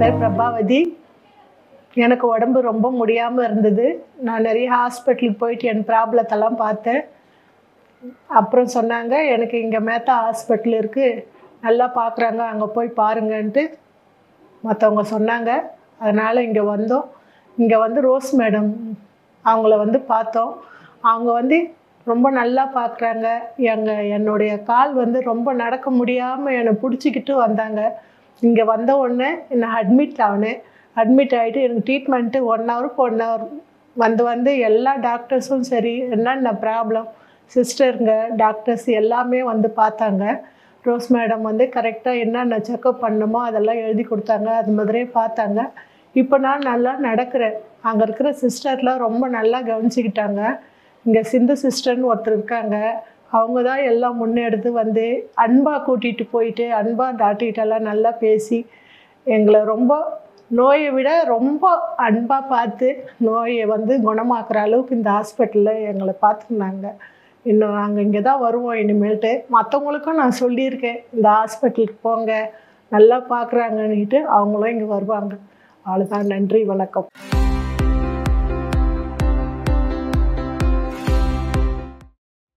பேர் பிரபாவதி. எனக்கு உடம்பு ரொம்ப முடியாமல் இருந்தது. நான் நிறைய ஹாஸ்பிட்டலுக்கு போயிட்டு என் ப்ராப்ளத்தெல்லாம் பார்த்தேன். அப்புறம் சொன்னாங்க, எனக்கு இங்கே மேத்தா ஹாஸ்பிட்டல் இருக்குது, நல்லா பார்க்குறாங்க, அங்கே போய் பாருங்கன்ட்டு மற்றவங்க சொன்னாங்க. அதனால் இங்கே வந்தோம். இங்கே வந்து ரோஸ் மேடம் அவங்கள வந்து பார்த்தோம். அவங்க வந்து ரொம்ப நல்லா பார்க்குறாங்க. என்னுடைய கால் வந்து ரொம்ப நடக்க முடியாமல் என்னை பிடிச்சிக்கிட்டு வந்தாங்க. இங்கே வந்த உடனே நான் அட்மிட் ஆகினேன். அட்மிட் ஆகிட்டு எனக்கு ட்ரீட்மெண்ட்டு 1 ஹவருக்கு 1 ஹவர் வந்து எல்லா டாக்டர்ஸும் சரி, என்னென்ன ப்ராப்ளம் சிஸ்டருங்க டாக்டர்ஸ் எல்லாமே வந்து பார்த்தாங்க. ரோஸ் மேடம் வந்து கரெக்டாக என்னென்ன செக்கப் பண்ணணுமோ அதெல்லாம் எழுதி கொடுத்தாங்க. அது மாதிரியே பார்த்தாங்க. இப்போ நான் நல்லா நடக்கிறேன். அங்கே இருக்கிற சிஸ்டர்லாம் ரொம்ப நல்லா கவனிச்சிக்கிட்டாங்க. இங்கே சிந்து சிஸ்டர்னு ஒருத்தர் இருக்காங்க. அவங்க தான் எல்லாம் முன்னெடுத்து வந்து அன்பாக கூட்டிகிட்டு போயிட்டு அன்பாக டாக்டர்கிட்டலாம் நல்லா பேசி எங்களை ரொம்ப நோயை விட ரொம்ப அன்பாக பார்த்து நோயை வந்து குணமாக்குற அளவுக்கு இந்த ஹாஸ்பிட்டலில் எங்களை பார்த்துக்கினாங்க. இன்னும் நாங்கள் இங்கே தான் வருவோம் இனிமேல்ட்டு. மற்றவங்களுக்கும் நான் சொல்லியிருக்கேன், இந்த ஹாஸ்பிட்டலுக்கு போங்க, நல்லா பார்க்குறாங்கன்னுட்டு அவங்களும் இங்கே வருவாங்க. அவ்வளோதான். நன்றி, வணக்கம்.